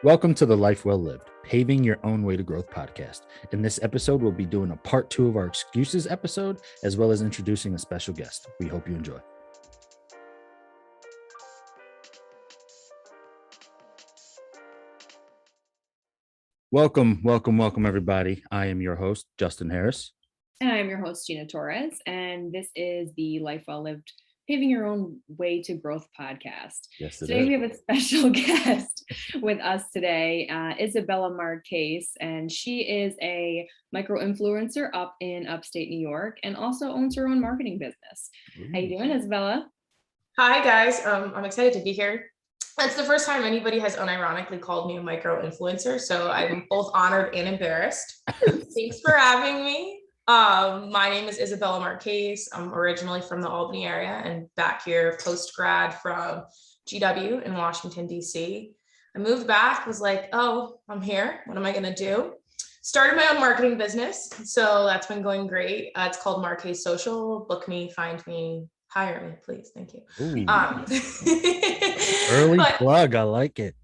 Welcome to the Life Well Lived, Paving Your Own Way to Growth podcast. In this episode, we'll be doing a part 2 of our excuses episode, as well as introducing a special guest. We hope you enjoy. Welcome, everybody. I am your host, Justin Harris. And I am your host, Gina Torres, and this is the Life Well Lived, Paving Your Own Way to Growth podcast. Yes, today we have a special guest with us today, Isabella Marchese, and she is a micro-influencer up in upstate New York and also owns her own marketing business. How you doing, Isabella? Hi, guys. I'm excited to be here. That's the first time anybody has unironically called me a micro-influencer, so I'm both honored and embarrassed. Thanks for having me. My name is Isabella Marchese. I'm originally from the Albany area and back here post-grad from GW in Washington, D.C. I moved back, was like, oh, I'm here. What am I going to do? Started my own marketing business. So that's been going great. It's called Marchese Social. Book me, find me, hire me, please. Thank you. Early plug. I like it.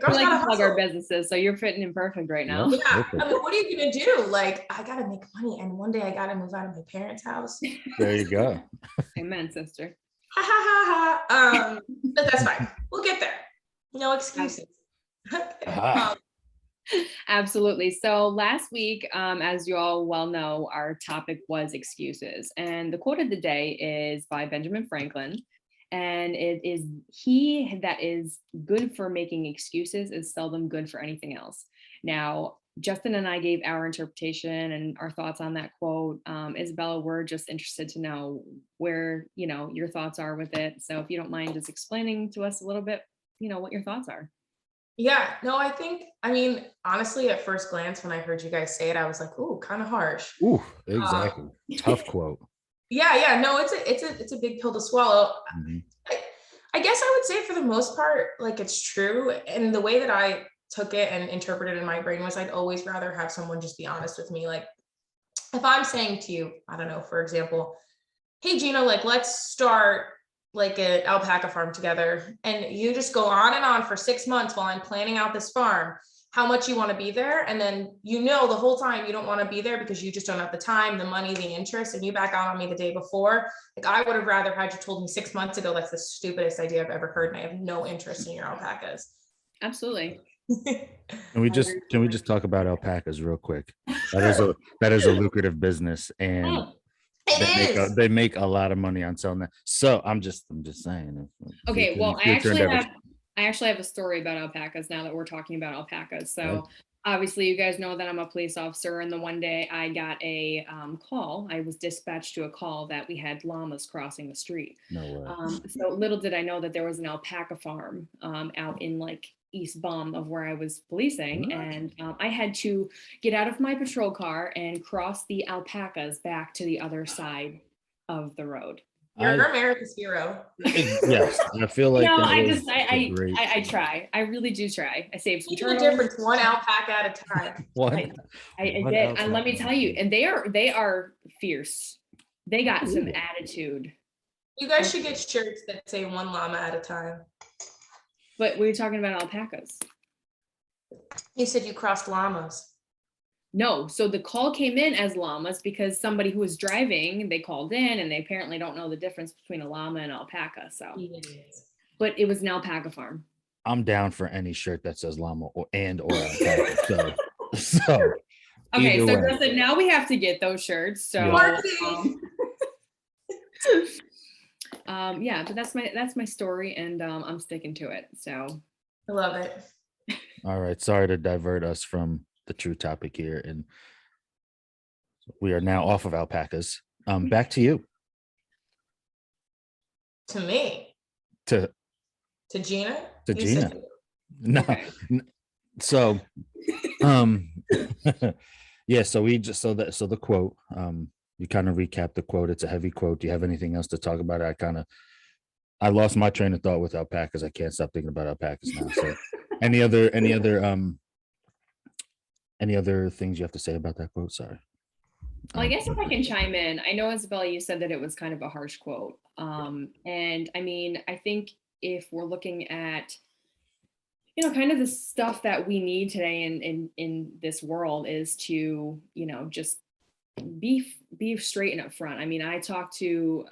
We like to plug our businesses, so you're fitting in perfect right now. Yeah, perfect. I mean, what are you gonna do? Like, I gotta make money, and one day I gotta move out of my parents' house. There you go. Amen, sister. But that's fine. We'll get there. No excuses. Absolutely. So last week, as you all well know, our topic was excuses, and the quote of the day is by Benjamin Franklin. And it is, he that is good for making excuses is seldom good for anything else. Now, Justin and I gave our interpretation and our thoughts on that quote. Isabella, we're just interested to know where, your thoughts are with it. So if you don't mind just explaining to us a little bit, what your thoughts are. Yeah, no, I mean, honestly, at first glance, when I heard you guys say it, I was like, ooh, kind of harsh. Ooh, exactly. Tough quote. Yeah. No, it's a big pill to swallow. Mm-hmm. I guess I would say for the most part, like, it's true. And the way that I took it and interpreted it in my brain was I'd always rather have someone just be honest with me. Like, if I'm saying to you, I don't know, for example, hey, Gina, like, let's start like an alpaca farm together. And you just go on and on for 6 months while I'm planning out this farm, how much you want to be there. And then, the whole time you don't want to be there because you just don't have the time, the money, the interest, and you back out on me the day before. Like, I would have rather had you told me 6 months ago, that's the stupidest idea I've ever heard. And I have no interest in your alpacas. Absolutely. Can we just talk about alpacas real quick? That is a lucrative business, and they make a lot of money on selling that. So I'm just saying. Okay, well, I actually have a story about alpacas now that we're talking about alpacas. So obviously you guys know that I'm a police officer, and the one day I got a call. I was dispatched to a call that we had llamas crossing the street. No way. So little did I know that there was an alpaca farm out in like East Baum of where I was policing. And I had to get out of my patrol car and cross the alpacas back to the other side of the road. You're America's hero. Yes, I feel like I try. I really do try. I save some turtles. The difference, one alpaca at a time. I did, and let me tell you, and they are fierce. They got some attitude. You guys should get shirts that say one llama at a time. But we were talking about alpacas. You said you crossed llamas. No, so the call came in as llamas because somebody who was driving, they called in and they apparently don't know the difference between a llama and alpaca. So, but it was an alpaca farm. I'm down for any shirt that says llama or alpaca. so okay, so Justin, now we have to get those shirts. So, yeah, but that's my story, and I'm sticking to it. So, I love it. All right, sorry to divert us from the true topic here, and we are now off of alpacas. Back to you. To me. To Gina. To Gina. No. So, yeah. So the quote. You kind of recap the quote. It's a heavy quote. Do you have anything else to talk about? I lost my train of thought with alpacas. I can't stop thinking about alpacas now. So, any other things you have to say about that quote? Sorry. Well, I guess if I can chime in, I know, Isabella, you said that it was kind of a harsh quote. And I mean, I think if we're looking at kind of the stuff that we need today in this world is to, just be straight and upfront. I mean, I talked to,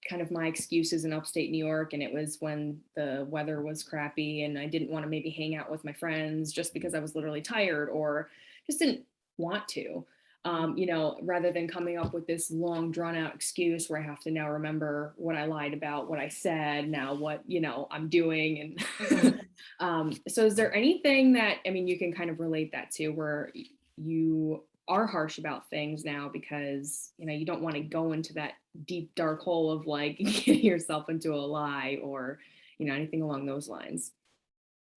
kind of my excuses in upstate New York, and it was when the weather was crappy and I didn't want to maybe hang out with my friends just because I was literally tired or just didn't want to. Rather than coming up with this long drawn out excuse where I have to now remember what I lied about, what I said, now what, I'm doing. And so is there anything that, I mean, you can kind of relate that to where you are harsh about things now because, you don't want to go into that deep, dark hole of like getting yourself into a lie or, anything along those lines?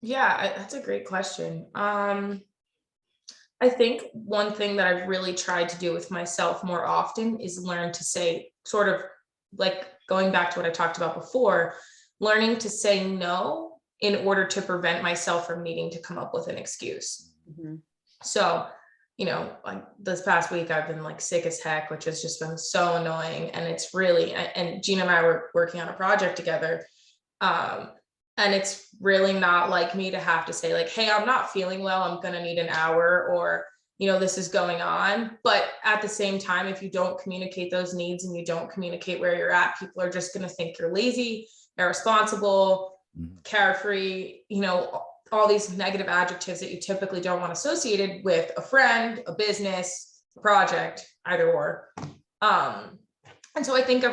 Yeah, that's a great question. I think one thing that I've really tried to do with myself more often is learn to say, sort of like going back to what I talked about before, learning to say no in order to prevent myself from needing to come up with an excuse. Mhm. So, like this past week, I've been like sick as heck, which has just been so annoying. And it's really, and Gina and I were working on a project together. Um, and it's really not like me to have to say like, hey, I'm not feeling well, I'm going to need an hour, or, this is going on. But at the same time, if you don't communicate those needs and you don't communicate where you're at, people are just going to think you're lazy, irresponsible, carefree, all these negative adjectives that you typically don't want associated with a friend, a business, a project, either or. And so I think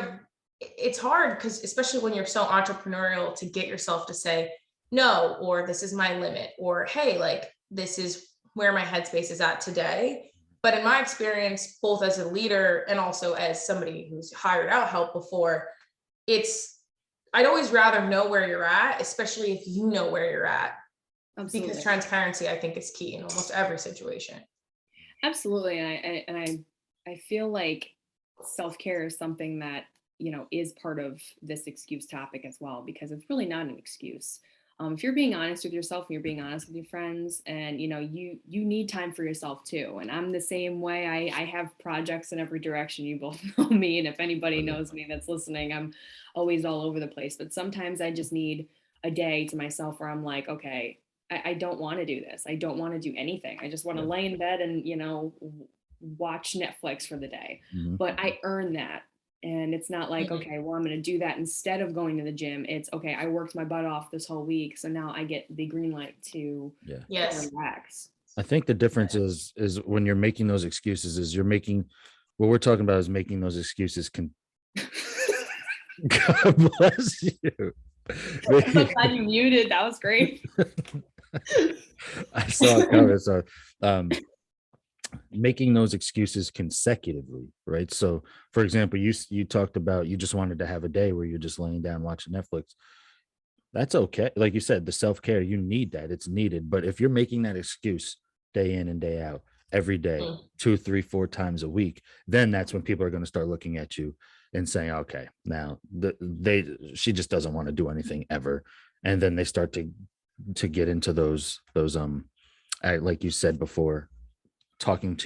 it's hard because especially when you're so entrepreneurial to get yourself to say no, or this is my limit, or hey, like this is where my headspace is at today. But in my experience, both as a leader and also as somebody who's hired out help before, I'd always rather know where you're at, especially if you know where you're at. Absolutely. Because transparency, I think, is key in almost every situation. Absolutely. And I feel like self-care is something that, is part of this excuse topic as well, because it's really not an excuse. If you're being honest with yourself and you're being honest with your friends, and you need time for yourself too. And I'm the same way. I have projects in every direction. You both know me, and if anybody knows me that's listening, I'm always all over the place. But sometimes I just need a day to myself where I'm like, okay, I don't want to do this. I don't want to do anything. I just want to lay in bed and watch Netflix for the day. But I earn that. And it's not like, okay, well, I'm going to do that instead of going to the gym. It's okay, I worked my butt off this whole week, so now I get the green light to relax. I think the difference is when you're making those excuses, is you're making, what we're talking about is making those excuses God bless you. I'm so glad you muted. That was great. I saw it coming. So making those excuses consecutively, right? So for example, you talked about you just wanted to have a day where you're just laying down watching Netflix. That's okay. Like you said, the self-care, you need that. It's needed. But if you're making that excuse day in and day out, every day, 2, 3, 4 times a week, then that's when people are going to start looking at you and saying, okay, now she just doesn't want to do anything ever. And then they start to get into those like you said before, talking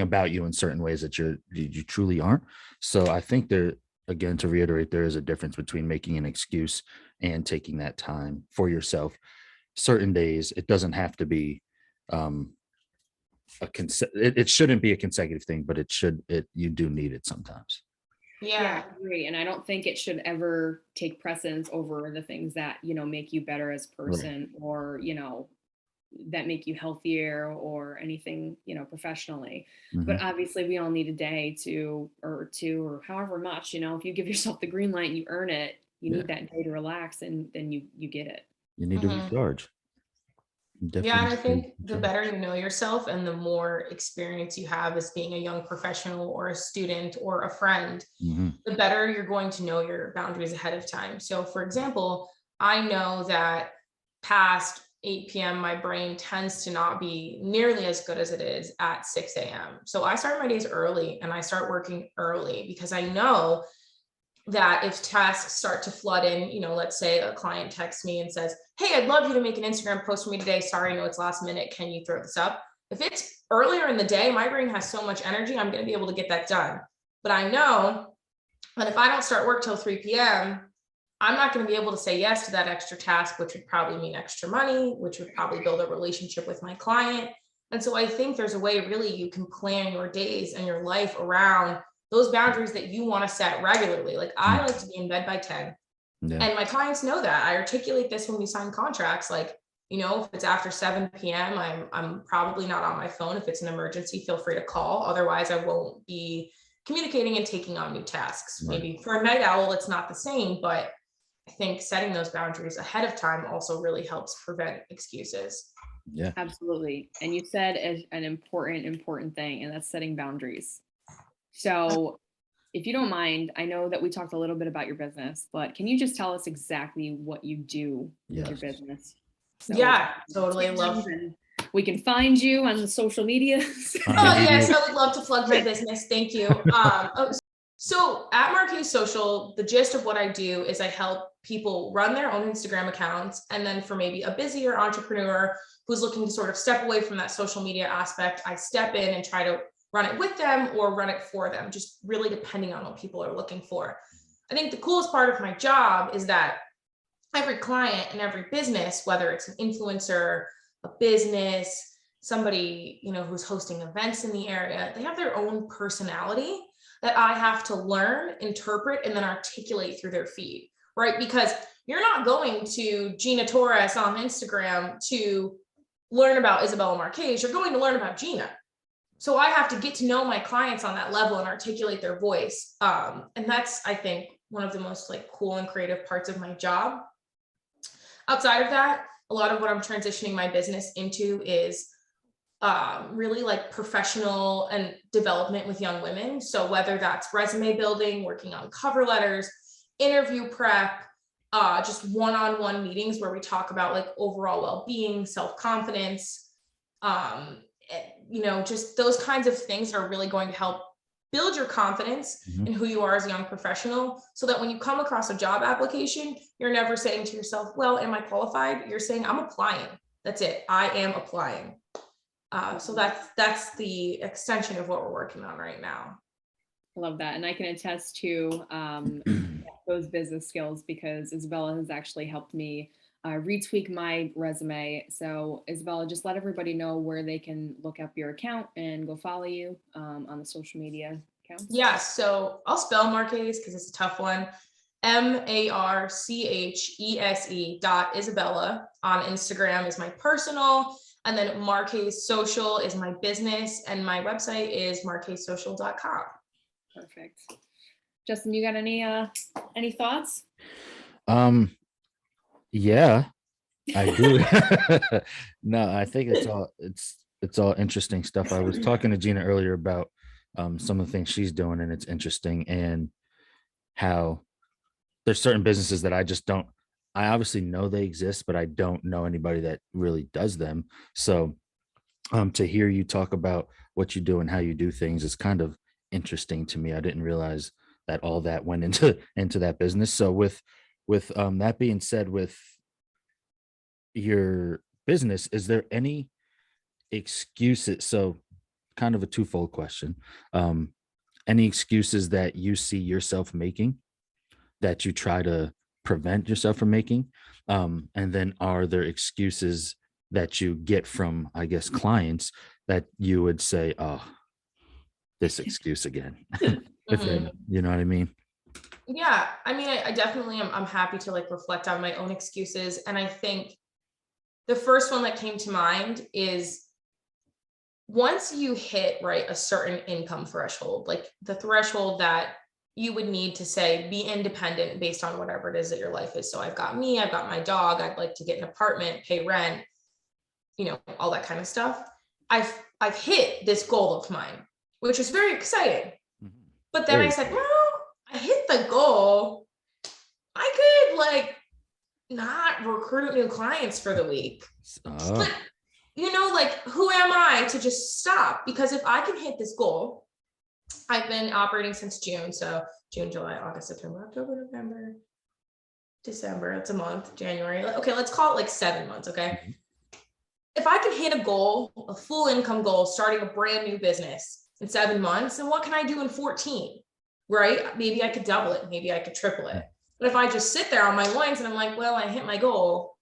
about you in certain ways that you truly aren't. So I think there, again, to reiterate, there is a difference between making an excuse and taking that time for yourself. Certain days, it doesn't have to be it shouldn't be a consecutive thing, but you do need it sometimes. Yeah, I agree. And I don't think it should ever take precedence over the things that, make you better as a person, or, that make you healthier or anything, professionally. But obviously we all need a day or two, or however much, if you give yourself the green light and you earn it, you need that day to relax, and then you get it. You need to recharge. Yeah, and I think the better you know yourself and the more experience you have as being a young professional or a student or a friend, the better you're going to know your boundaries ahead of time. So for example, I know that past 8 p.m., my brain tends to not be nearly as good as it is at 6 a.m. So I start my days early and I start working early because I know that if tasks start to flood in, let's say a client texts me and says, hey, I'd love you to make an Instagram post for me today. Sorry, I know it's last minute. Can you throw this up? If it's earlier in the day, my brain has so much energy, I'm going to be able to get that done. But I know that if I don't start work till 3 p.m., I'm not going to be able to say yes to that extra task, which would probably mean extra money, which would probably build a relationship with my client. And so I think there's a way really you can plan your days and your life around those boundaries that you want to set regularly. Like I like to be in bed by 10. Yeah. And my clients know that. I articulate this when we sign contracts. Like, you know, if it's after 7 p.m., I'm probably not on my phone. If it's an emergency, feel free to call. Otherwise, I won't be communicating and taking on new tasks. Right. Maybe for a night owl, it's not the same, but I think setting those boundaries ahead of time also really helps prevent excuses. Yeah. Absolutely. And you said an important thing, and that's setting boundaries. So if you don't mind, I know that we talked a little bit about your business, but can you just tell us exactly what you do with your business? So Yeah, totally. Love. We can find you on the social media. Oh yes, I would love to plug my business. Thank you. So at Marquise Social, the gist of what I do is I help people run their own Instagram accounts. And then for maybe a busier entrepreneur who's looking to sort of step away from that social media aspect, I step in and try to run it with them or run it for them, just really depending on what people are looking for. I think the coolest part of my job is that every client and every business, whether it's an influencer, a business, somebody, you know, who's hosting events in the area, they have their own personality that I have to learn, interpret, and then articulate through their feed, right? Because you're not going to Gina Torres on Instagram to learn about Isabella Marchese. You're going to learn about Gina. So I have to get to know my clients on that level and articulate their voice. And that's, I think, one of the most like cool and creative parts of my job. Outside of that, a lot of what I'm transitioning my business into is really like professional and development with young women. So whether that's resume building, working on cover letters, interview prep, just one-on-one meetings where we talk about like overall well-being, self-confidence, you know, just those kinds of things are really going to help build your confidence in who you are as a young professional, so that when you come across a job application, you're never saying to yourself, well, am I qualified? You're saying, I'm applying. That's it. I am applying. So that's the extension of what we're working on right now. I love that. And I can attest to those business skills because Isabella has actually helped me retweak my resume. So Isabella, just let everybody know where they can look up your account and go follow you on the social media accounts. Yeah, so I'll spell Marchese because it's a tough one. Marchese.Isabella on Instagram is my personal, and then Marchese Social is my business, and my website is marchesesocial.com. Perfect. Justin, you got any thoughts? Yeah, I do. No, I think it's all interesting stuff. I was talking to Gina earlier about some of the things she's doing, and it's interesting, and how there's certain businesses that I just don't. I obviously know they exist, but I don't know anybody that really does them. So to hear you talk about what you do and how you do things is kind of interesting to me. I didn't realize that all that went into that business. So with that being said, with your business, is there any excuses? So kind of a twofold question. Any excuses that you see yourself making that you try to prevent yourself from making? And then are there excuses that you get from, I guess, clients that you would say, oh, this excuse again? If you know what I mean? Yeah, I mean, I definitely am. I'm happy to like reflect on my own excuses. And I think the first one that came to mind is once you hit, right, a certain income threshold, like the threshold that you would need to say, be independent based on whatever it is that your life is. So I've got me, I've got my dog, I'd like to get an apartment, pay rent, you know, all that kind of stuff. I've hit this goal of mine, which is very exciting. But then I said, well, I hit the goal. I could like not recruit new clients for the week. But, you know, like, who am I to just stop? Because if I can hit this goal, I've been operating since June. So June, July, August, September, October, November, December. It's a month, January. Okay, let's call it like 7 months. Okay. If I can hit a goal, a full income goal, starting a brand new business in 7 months, then what can I do in 14? Right? Maybe I could double it. Maybe I could triple it. But if I just sit there on my loins and I'm like, well, I hit my goal,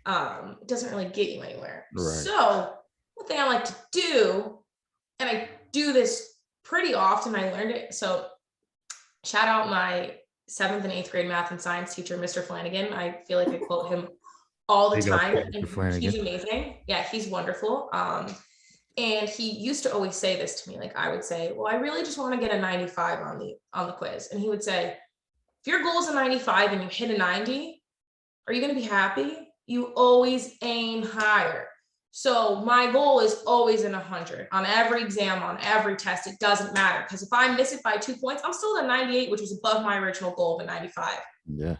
it doesn't really get you anywhere. Right. So one thing I like to do, and I do this pretty often, I learned it. So shout out my 7th and 8th grade math and science teacher, Mr. Flanagan. I feel like I quote him all the Big up time. Mr. And Flanagan. he's amazing. Yeah, he's wonderful. And he used to always say this to me. Like I would say, well, I really just want to get a 95 on the quiz. And he would say, if your goal is a 95 and you hit a 90, are you going to be happy? You always aim higher. So my goal is always in 100 on every exam, on every test. It doesn't matter, because if I miss it by 2 points, I'm still at a 98, which was above my original goal of a 95. Yeah.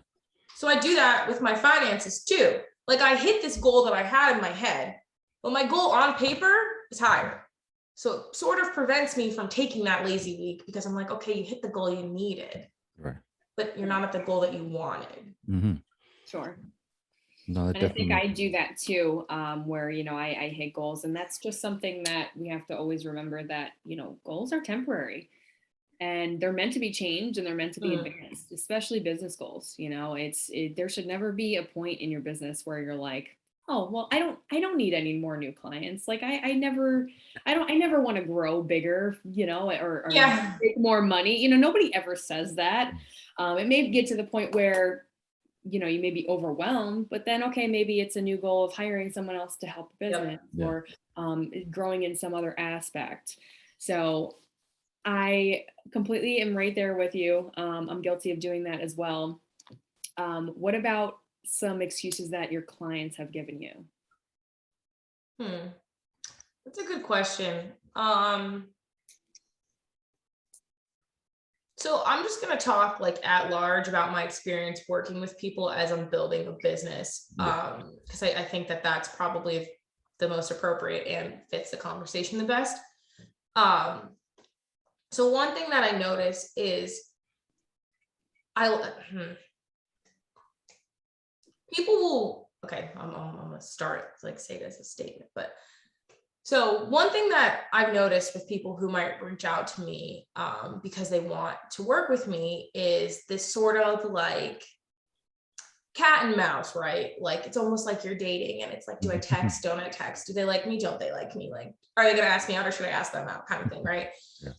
So I do that with my finances too. Like I hit this goal that I had in my head, but my goal on paper is higher. So it sort of prevents me from taking that lazy week, because I'm like, okay, you hit the goal you needed, Right. but you're not at the goal that you wanted. Mm-hmm. Sure. No, that And I think definitely. I do that too, where, I hit goals, and that's just something that we have to always remember, that, goals are temporary and they're meant to be changed and they're meant to be advanced, especially business goals. There should never be a point in your business where you're like, oh, well, I don't need any more new clients. Like I never want to grow bigger, or Yeah. make more money. Nobody ever says that. It may get to the point where, you may be overwhelmed, but then, okay, maybe it's a new goal of hiring someone else to help the business. Yeah. Or growing in some other aspect. So I completely am right there with you. I'm guilty of doing that as well. What about some excuses that your clients have given you? That's a good question. So I'm just going to talk like at large about my experience working with people as I'm building a business. Because I think that that's probably the most appropriate and fits the conversation the best. So one thing that I notice is people will, okay, I'm going to start like say it as a statement, but so one thing that I've noticed with people who might reach out to me because they want to work with me is this sort of like cat and mouse, right? Like it's almost like you're dating and it's like, do I text? Don't I text? Do they like me? Don't they like me? Like, are they going to ask me out or should I ask them out, kind of thing, right? Yeah.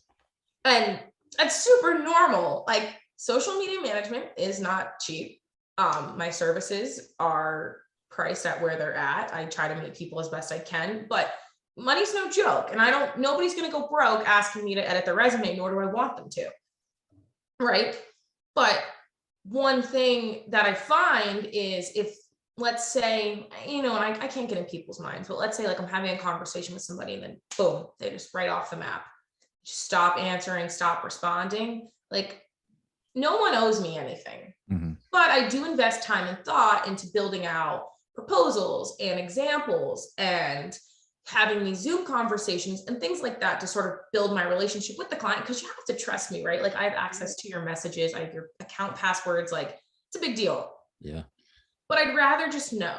And that's super normal. Like social media management is not cheap. My services are priced at where they're at. I try to meet people as best I can, but money's no joke. And nobody's going to go broke asking me to edit their resume, nor do I want them to. Right. But one thing that I find is if, let's say, and I can't get in people's minds, but let's say like I'm having a conversation with somebody and then boom, they just right off the map, just stop answering, stop responding. Like no one owes me anything, but I do invest time and thought into building out proposals and examples and having these Zoom conversations and things like that to sort of build my relationship with the client, because you have to trust me, right? Like I have access to your messages, I have your account passwords, like it's a big deal. Yeah. But I'd rather just know,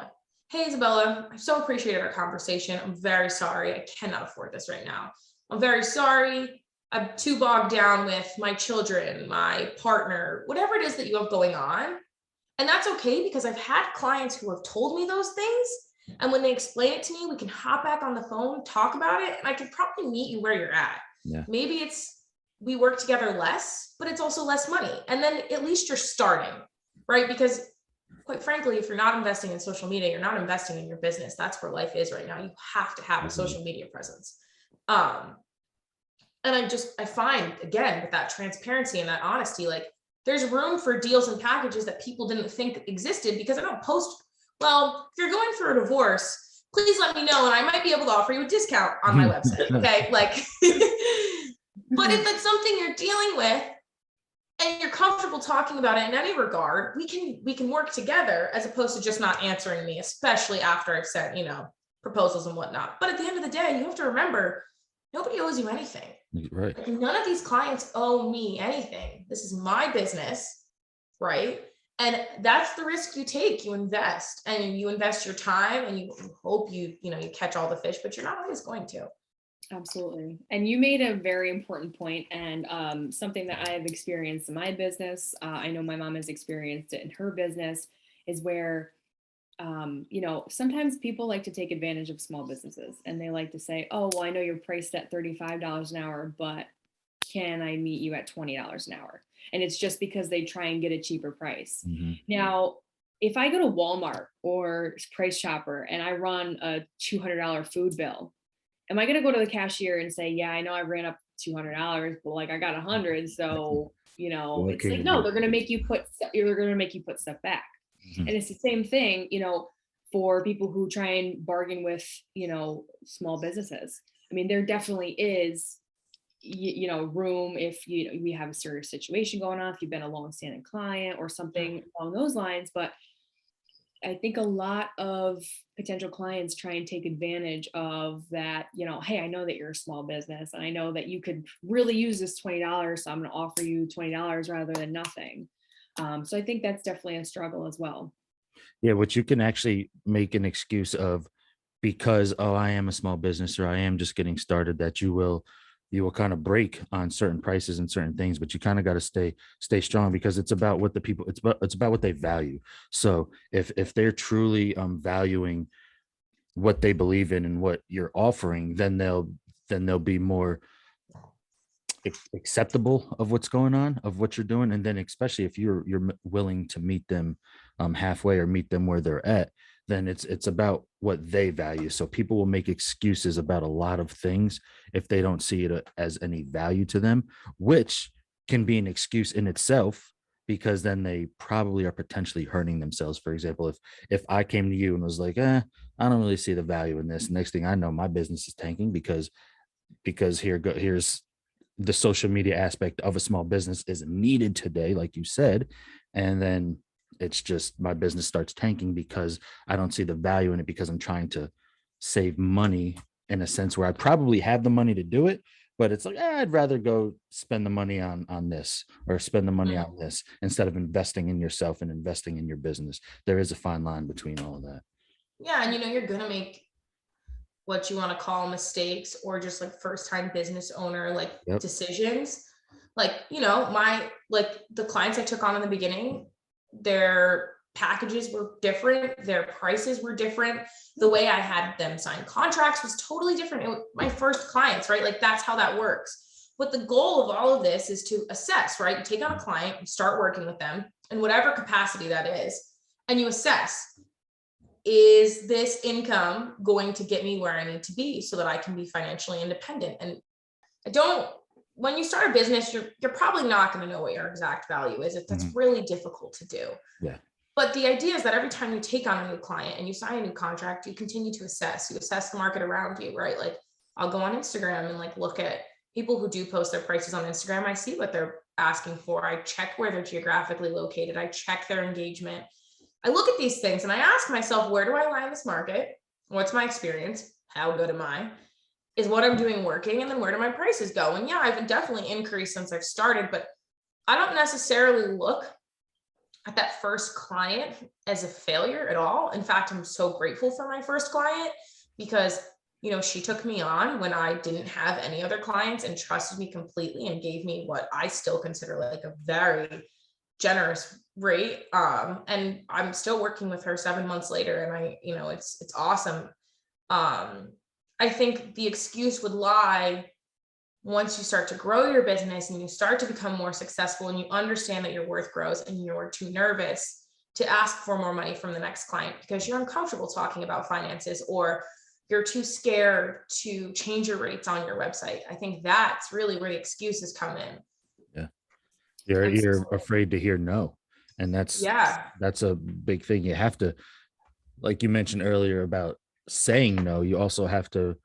hey, Isabella, I so appreciated our conversation. I'm very sorry. I cannot afford this right now. I'm very sorry. I'm too bogged down with my children, my partner, whatever it is that you have going on. And that's okay, because I've had clients who have told me those things. And when they explain it to me, we can hop back on the phone, talk about it, and I can probably meet you where you're at. Yeah. Maybe we work together less, but it's also less money. And then at least you're starting, right? Because quite frankly, if you're not investing in social media, you're not investing in your business. That's where life is right now. You have to have a social media presence. And I find, again, with that transparency and that honesty, like there's room for deals and packages that people didn't think existed, because I don't post, well, if you're going through a divorce, please let me know and I might be able to offer you a discount on my website. Okay. Like, but if it's something you're dealing with and you're comfortable talking about it in any regard, we can work together, as opposed to just not answering me, especially after I've sent, proposals and whatnot. But at the end of the day, you have to remember, nobody owes you anything. Right. Like, none of these clients owe me anything. This is my business, right? And that's the risk you take. You invest, and you invest your time, and you hope you catch all the fish, but you're not always going to. Absolutely. And you made a very important point, and something that I have experienced in my business. I know my mom has experienced it in her business, is where, sometimes people like to take advantage of small businesses and they like to say, oh, well, I know you're priced at $35 an hour, but can I meet you at $20 an hour? And it's just because they try and get a cheaper price. Mhm. Now, if I go to Walmart or Price Chopper and I run a $200 food bill, am I going to go to the cashier and say, yeah, I know I ran up $200, but like I got 100. So, What it's can like, you no, do? they're going to make you put, you're going to make you put stuff back. Mhm. And it's the same thing, for people who try and bargain with, small businesses. I mean, there definitely is, room if we have a serious situation going on, if you've been a long-standing client or something along those lines. But I think a lot of potential clients try and take advantage of that, hey, I know that you're a small business and I know that you could really use this $20. So I'm going to offer you $20 rather than nothing. So I think that's definitely a struggle as well. Yeah, which you can actually make an excuse of, because, oh, I am a small business or I am just getting started, that you will kind of break on certain prices and certain things, but you kind of got to stay strong, because it's about what the people, it's about what they value. So if they're truly valuing what they believe in and what you're offering, then they'll be more acceptable of what's going on, of what you're doing. And then especially if you're willing to meet them halfway, or meet them where they're at, then it's about what they value. So people will make excuses about a lot of things if they don't see it as any value to them, which can be an excuse in itself, because then they probably are potentially hurting themselves. For example, if I came to you and was like, I don't really see the value in this, next thing I know, my business is tanking because here's the social media aspect of a small business is needed today, like you said. And then it's just, my business starts tanking because I don't see the value in it, because I'm trying to save money in a sense where I probably have the money to do it. But it's like, I'd rather go spend the money on this, or spend the money on this, instead of investing in yourself and investing in your business. There is a fine line between all of that. Yeah, and you're gonna make what you want to call mistakes, or just like first time business owner like Yep. decisions. Like, my like the clients I took on in the beginning, their packages were different, their prices were different, the way I had them sign contracts was totally different. My first clients, right? Like that's how that works. But the goal of all of this is to assess, right? You take on a client, you start working with them in whatever capacity that is, and you assess, is this income going to get me where I need to be so that I can be financially independent? And I don't, when you start a business, you're probably not going to know what your exact value is. That's really difficult to do. Yeah. But the idea is that every time you take on a new client and you sign a new contract, you continue to assess. You assess the market around you, right? Like I'll go on Instagram and like look at people who do post their prices on Instagram. I see what they're asking for. I check where they're geographically located. I check their engagement. I look at these things and I ask myself, where do I lie in this market? What's my experience? How good am I? Is what I'm doing working? And then where do my prices go? And yeah, I've definitely increased since I've started, but I don't necessarily look at that first client as a failure at all. In fact, I'm so grateful for my first client, because she took me on when I didn't have any other clients and trusted me completely and gave me what I still consider like a very generous rate. And I'm still working with her 7 months later, and it's awesome. I think the excuse would lie once you start to grow your business and you start to become more successful and you understand that your worth grows and you're too nervous to ask for more money from the next client because you're uncomfortable talking about finances, or you're too scared to change your rates on your website. I think that's really where the excuses come in. Yeah. You're afraid to hear no. And that's a big thing. You have to, like you mentioned earlier about saying no, you also have to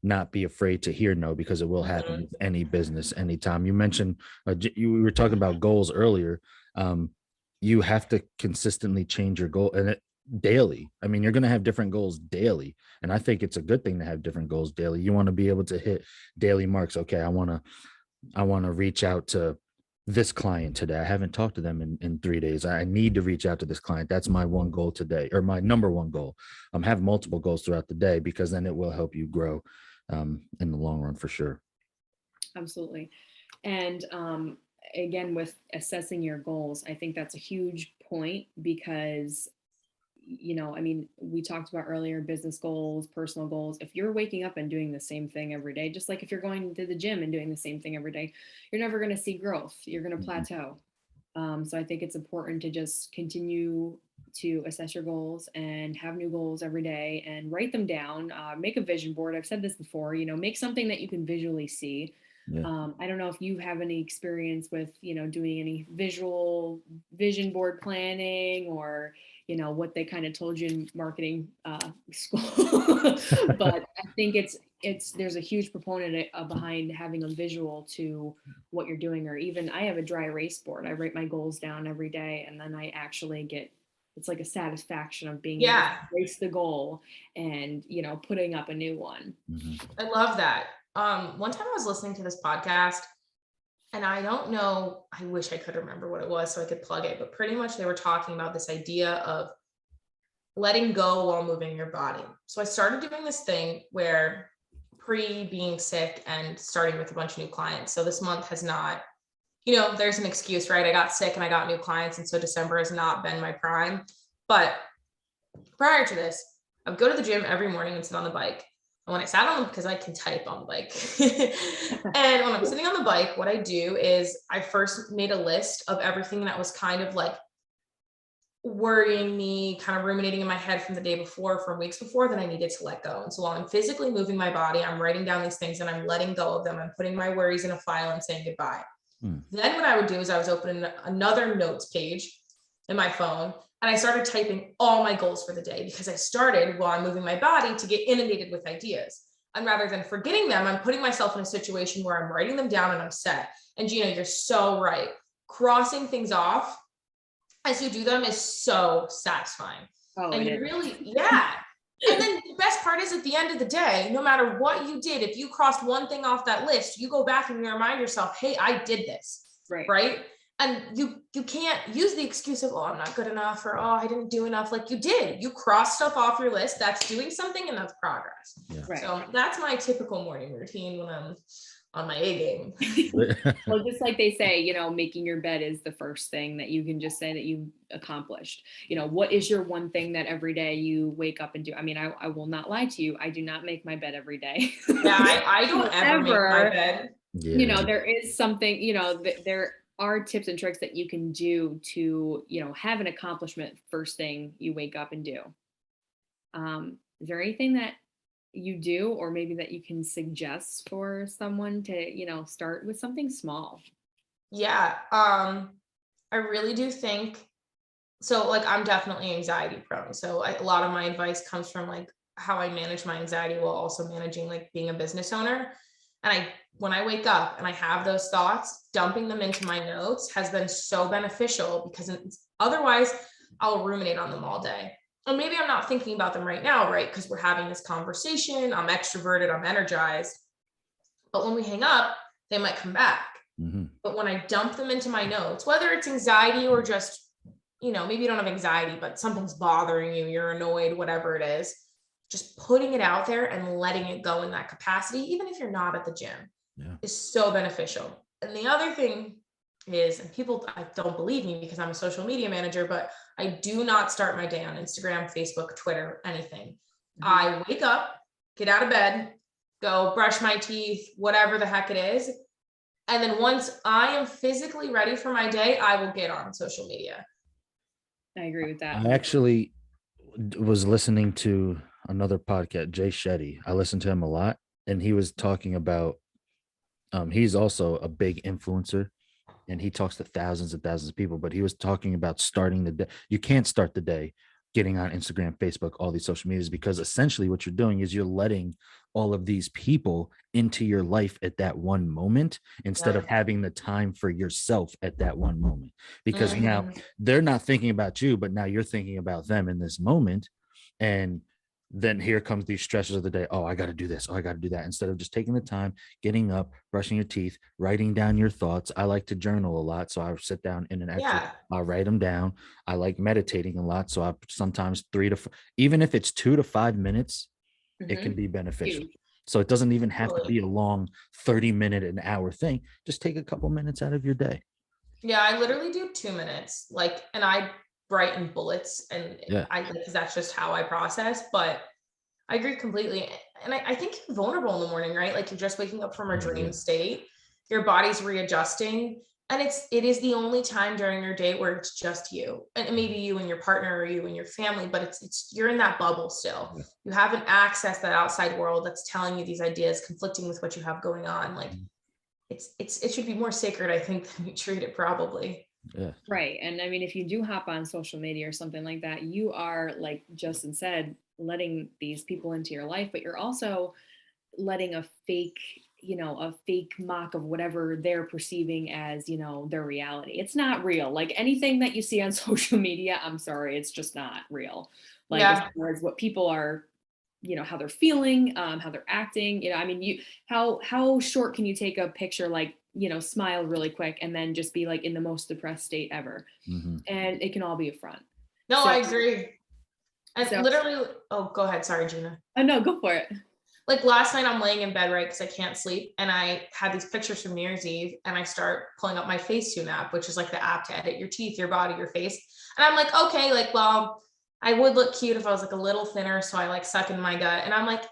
not be afraid to hear no, because it will happen with any business anytime. You mentioned you were talking about goals earlier. You have to consistently change your goal, and daily. I mean, you're going to have different goals daily, and I think it's a good thing to have different goals daily. You want to be able to hit daily marks. Okay, I want to reach out to this client today. I haven't talked to them in 3 days. I need to reach out to this client. That's my one goal today, or my number one goal. Have multiple goals throughout the day, because then it will help you grow. in the long run for sure. Absolutely. And again, with assessing your goals, I think that's a huge point because, I mean, we talked about earlier business goals, personal goals. If you're waking up and doing the same thing every day, just like if you're going to the gym and doing the same thing every day, you're never going to see growth. You're going to plateau. So I think it's important to just continue to assess your goals and have new goals every day and write them down. Make a vision board. I've said this before, make something that you can visually see. Yeah. I don't know if you have any experience with, doing any visual vision board planning or, what they kind of told you in marketing school. But I think there's a huge proponent behind having a visual to what you're doing, or even I have a dry erase board. I write my goals down every day and then I actually it's like a satisfaction of being able to erase the goal and, putting up a new one. I love that. One time I was listening to this podcast and I don't know, I wish I could remember what it was so I could plug it, but pretty much they were talking about this idea of letting go while moving your body. So I started doing this thing where pre being sick and starting with a bunch of new clients. So this month has not, there's an excuse, right? I got sick and I got new clients. And so December has not been my prime. But prior to this, I would go to the gym every morning and sit on the bike. And when I sat on them, because I can type on the bike. And when I'm sitting on the bike, what I do is I first made a list of everything that was kind of like worrying me, kind of ruminating in my head from the day before, from weeks before, that I needed to let go. And so while I'm physically moving my body, I'm writing down these things and I'm letting go of them. I'm putting my worries in a file and saying goodbye. Then what I would do is I was opening another notes page in my phone and I started typing all my goals for the day, because I started while I'm moving my body to get inundated with ideas. And rather than forgetting them, I'm putting myself in a situation where I'm writing them down and I'm set. And Gina, you're so right. Crossing things off as you do them is so satisfying. And you really, And then the best part is at the end of the day, no matter what you did, if you crossed one thing off that list, you go back and you remind yourself, hey, I did this. Right. And you can't use the excuse of, oh, I'm not good enough, or, oh, I didn't do enough. Like you did, you crossed stuff off your list. That's doing something and that's progress. So that's my typical morning routine when I'm on my A game. Well, just like they say, making your bed is the first thing that you can just say that you accomplished. What is your one thing that every day you wake up and do? I mean, I will not lie to you. I do not make my bed every day. I don't ever make my bed. There is something, there are tips and tricks that you can do to, have an accomplishment first thing you wake up and do. Is there anything that you do, or maybe that you can suggest for someone to, start with something small? I really do think so. Like, I'm definitely anxiety prone. So a lot of my advice comes from like how I manage my anxiety while also managing like being a business owner. And when I wake up and I have those thoughts, dumping them into my notes has been so beneficial, because otherwise I'll ruminate on them all day. And maybe I'm not thinking about them right now, right? Because we're having this conversation, I'm extroverted, I'm energized. But when we hang up, they might come back. But when I dump them into my notes, whether it's anxiety or just, maybe you don't have anxiety, but something's bothering you, you're annoyed, whatever it is, just putting it out there and letting it go in that capacity, even if you're not at the gym, is so beneficial. And the other thing is, and people don't believe me because I'm a social media manager, but I do not start my day on Instagram, Facebook, Twitter, anything. I wake up, get out of bed, go brush my teeth, whatever the heck it is. And then once I am physically ready for my day, I will get on social media. I agree with that. I actually was listening to another podcast, Jay Shetty. I listen to him a lot, and he was talking about, he's also a big influencer, and he talks to thousands and thousands of people, but he was talking about starting the day. You can't start the day getting on Instagram, Facebook, all these social medias, because essentially what you're doing is you're letting all of these people into your life at that one moment, instead of having the time for yourself at that one moment, because now they're not thinking about you, but now you're thinking about them in this moment. And then here comes these stresses of the day. Oh, I got to do this. Oh, I got to do that. Instead of just taking the time, getting up, brushing your teeth, writing down your thoughts. I like to journal a lot. So I sit down in an actual, I'll write them down. I like meditating a lot. So I sometimes even if it's 2 to 5 minutes, it can be beneficial. So it doesn't even have to Totally. be a long 30-minute, an hour thing. Just take a couple minutes out of your day. Yeah, I literally do 2 minutes, like, and I write in bullets, and Yeah. because that's just how I process. But I agree completely. And I think you're vulnerable in the morning, right? Like, you're just waking up from a Oh, dream yeah. state, your body's readjusting. And it is the only time during your day where it's just you, and maybe you and your partner, or you and your family, but it's you're in that bubble still. Yeah. You haven't accessed that outside world that's telling you these ideas, conflicting with what you have going on. Like, it should be more sacred, I think, than we treat it, probably. Yeah. Right. And I mean, if you do hop on social media or something like that, you are, like Justin said, letting these people into your life, but you're also letting a fake, a fake mock of whatever they're perceiving as, their reality. It's not real. Like anything that you see on social media, I'm sorry, it's just not real. Like as Yeah. far as what people are, how they're feeling, how they're acting, I mean, how short can you take a picture, like, smile really quick and then just be like in the most depressed state ever? Mm-hmm. And it can all be a front. No, So, I agree. And so literally, oh, go ahead. Sorry, Gina. I know, go for it. Like last night, I'm laying in bed, right? Because I can't sleep. And I had these pictures from New Year's Eve, and I start pulling up my Facetune app, which is like the app to edit your teeth, your body, your face. And I'm like, okay, like, well, I would look cute if I was like a little thinner. So I like suck in my gut. And I'm like,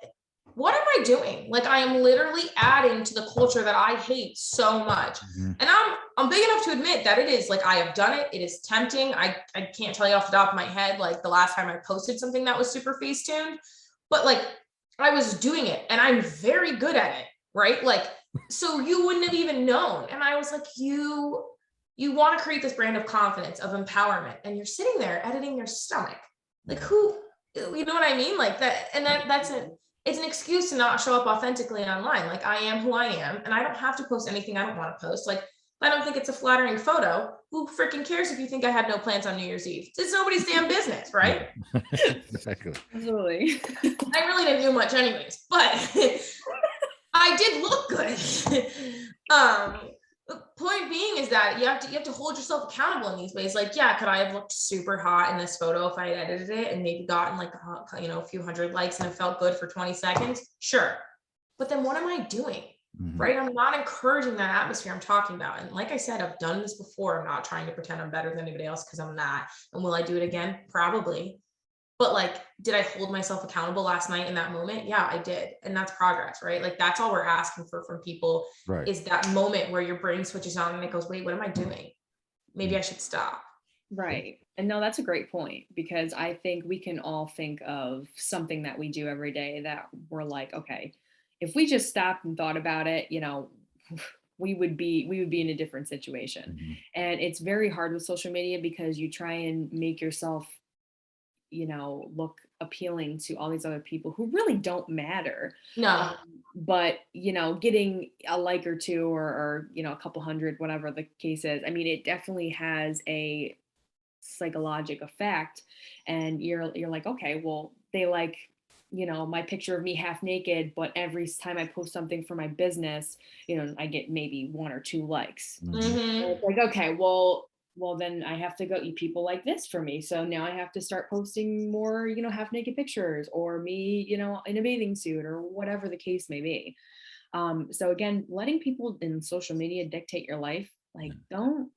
what am I doing? Like, I am literally adding to the culture that I hate so much. Mm-hmm. And I'm big enough to admit that it is, like, I have done it. It is tempting. I can't tell you off the top of my head, like the last time I posted something that was super Facetuned, but like, I was doing it, and I'm very good at it, right? Like, so you wouldn't have even known. And I was like, you want to create this brand of confidence, of empowerment, and you're sitting there editing your stomach. Like, who, you know what I mean? Like that, and it's an excuse to not show up authentically online. Like, I am who I am, and I don't have to post anything I don't want to post. Like, if I don't think it's a flattering photo, who freaking cares if you think I had no plans on New Year's Eve? It's nobody's damn business, right? Exactly. Absolutely. I really didn't do much anyways, but I did look good. The point being is that you have to hold yourself accountable in these ways. Like, yeah, could I have looked super hot in this photo if I had edited it and maybe gotten like a few hundred likes and it felt good for 20 seconds? Sure. But then what am I doing? Mm-hmm. Right? I'm not encouraging that atmosphere I'm talking about. And like I said, I've done this before. I'm not trying to pretend I'm better than anybody else, because I'm not. And will I do it again? Probably. But like, did I hold myself accountable last night in that moment? Yeah, I did. And that's progress, right? Like, that's all we're asking for from people, Right. is that moment where your brain switches on and it goes, wait, what am I doing? Maybe I should stop. Right. And no, that's a great point, because I think we can all think of something that we do every day that we're like, okay, if we just stopped and thought about it, we would be in a different situation. Mm-hmm. And it's very hard with social media because you try and make yourself, look appealing to all these other people who really don't matter. No. But, getting a like or two, or a couple hundred, whatever the case is, I mean, it definitely has a psychological effect. And you're like, okay, well, they like, my picture of me half naked, but every time I post something for my business, I get maybe 1 or 2 likes. Mm-hmm. Mm-hmm. It's like, okay, well, then I have to go eat people like this for me. So now I have to start posting more, half naked pictures, or me, in a bathing suit, or whatever the case may be. So again, letting people in social media dictate your life, like, don't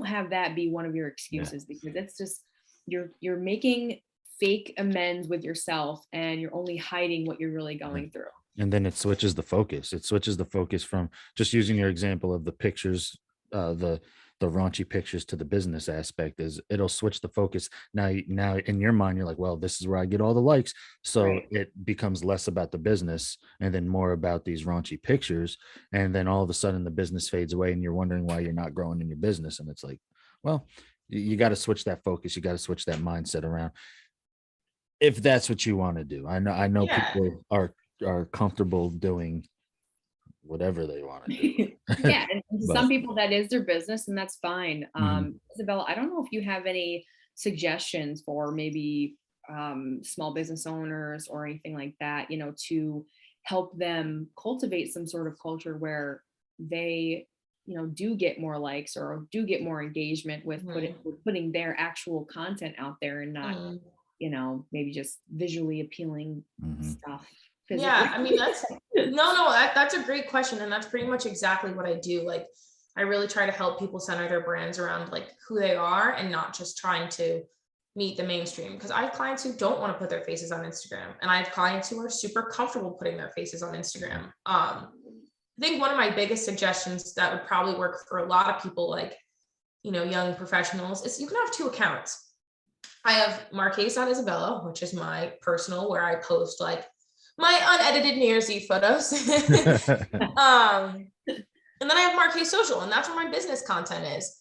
have that be one of your excuses, because it's just, you're making fake amends with yourself, and you're only hiding what you're really going through. And then it switches the focus. It switches the focus from just using your example of the pictures, the raunchy pictures, to the business aspect. Is it'll switch the focus. Now in your mind, you're like, well, this is where I get all the likes. So Right. it becomes less about the business and then more about these raunchy pictures. And then all of a sudden the business fades away, and you're wondering why you're not growing in your business. And it's like, well, you got to switch that focus. You got to switch that mindset around, if that's what you want to do. I know Yeah. people are comfortable doing whatever they want to do. Yeah, and to But some people that is their business, and that's fine. Mhm. Isabella, I don't know if you have any suggestions for maybe small business owners or anything like that, to help them cultivate some sort of culture where they, do get more likes, or do get more engagement with putting their actual content out there, and not, Mhm. maybe just visually appealing Mhm. stuff. physically? Yeah, I mean, that's a great question. And that's pretty much exactly what I do. Like, I really try to help people center their brands around like who they are and not just trying to meet the mainstream. Because I have clients who don't want to put their faces on Instagram, and I have clients who are super comfortable putting their faces on Instagram. I think one of my biggest suggestions that would probably work for a lot of people, like, young professionals, is you can have 2 accounts. I have Marchese.Isabella, which is my personal, where I post like my unedited New Year's Eve photos. And then I have Marquez Social, and that's where my business content is.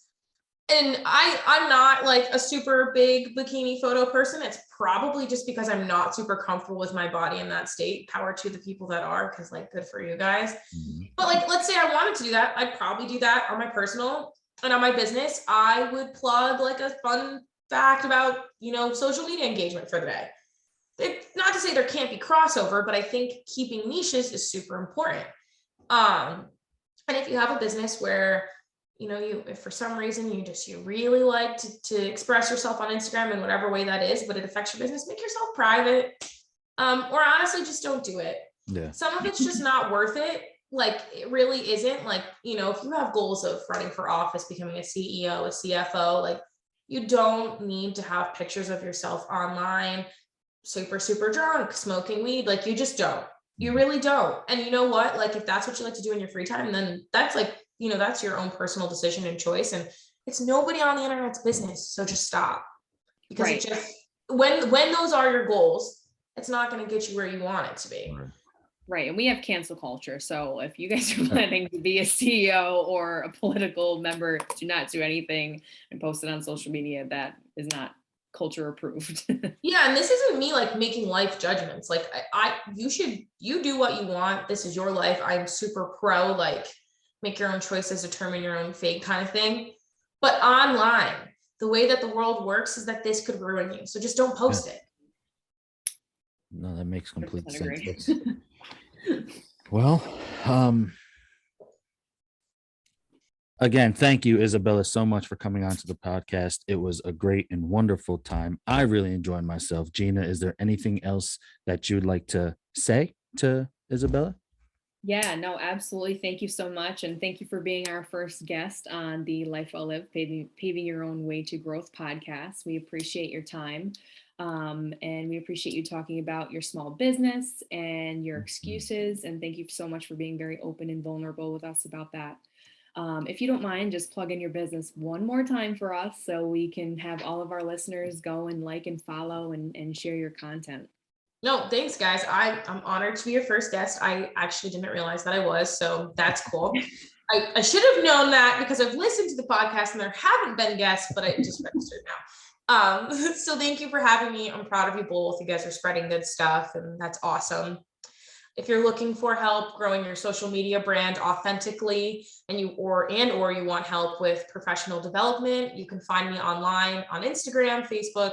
And I'm not like a super big bikini photo person. It's probably just because I'm not super comfortable with my body in that state. Power to the people that are, because like, good for you guys. But like, let's say I wanted to do that, I'd probably do that on my personal. And on my business, I would plug like a fun fact about, social media engagement for the day. It's not to say there can't be crossover, but I think keeping niches is super important. And if you have a business where, if for some reason you really like to express yourself on Instagram in whatever way that is, but it affects your business, make yourself private. Or honestly, just don't do it. Yeah. Some of it's just not worth it. Like, it really isn't. Like, if you have goals of running for office, becoming a CEO, a CFO, like, you don't need to have pictures of yourself online, super, super drunk, smoking weed. Like, you just don't. You really don't. And you know what? Like, if that's what you like to do in your free time, then that's like, that's your own personal decision and choice. And it's nobody on the internet's business. So just stop. Because it just, when those are your goals, it's not going to get you where you want it to be. Right. And we have cancel culture. So if you guys are planning to be a CEO or a political member, do not do anything and post it on social media that is not culture approved. Yeah. And this isn't me like making life judgments. Like, you do what you want. This is your life. I'm super pro, like, make your own choices, determine your own fate kind of thing. But online, the way that the world works is that this could ruin you. So just don't post it. No, that makes complete 100% sense. agree. Well, again, thank you, Isabella, so much for coming on to the podcast. It was a great and wonderful time. I really enjoyed myself. Gina, is there anything else that you'd like to say to Isabella? Yeah, no, absolutely. Thank you so much. And thank you for being our first guest on the Life Well Lived, Paving Your Own Way to Growth podcast. We appreciate your time. And we appreciate you talking about your small business and your excuses. And thank you so much for being very open and vulnerable with us about that. If you don't mind, just plug in your business one more time for us so we can have all of our listeners go and like and follow and share your content. No, thanks, guys. I'm honored to be your first guest. I actually didn't realize that I was, so that's cool. I should have known that because I've listened to the podcast and there haven't been guests, but I just registered now. So thank you for having me. I'm proud of you both. You guys are spreading good stuff, and that's awesome. If you're looking for help growing your social media brand authentically, and you want help with professional development, you can find me online on Instagram, Facebook,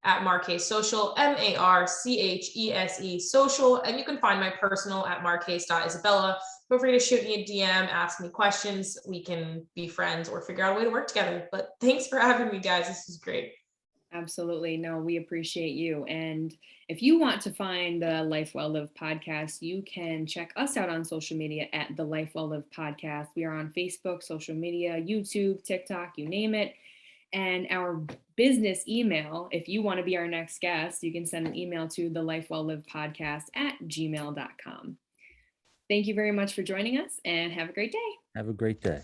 at Marchese Social, Marchese Social. And you can find my personal at Marchese.Isabella. Feel free to shoot me a DM, ask me questions. We can be friends or figure out a way to work together. But thanks for having me, guys. This is great. Absolutely. No, we appreciate you. And if you want to find the Life Well Lived podcast, you can check us out on social media at the Life Well Lived podcast. We are on Facebook, social media, YouTube, TikTok, you name it. And our business email, if you want to be our next guest, you can send an email to the lifewellivedpodcast@gmail.com. Thank you very much for joining us and have a great day. Have a great day.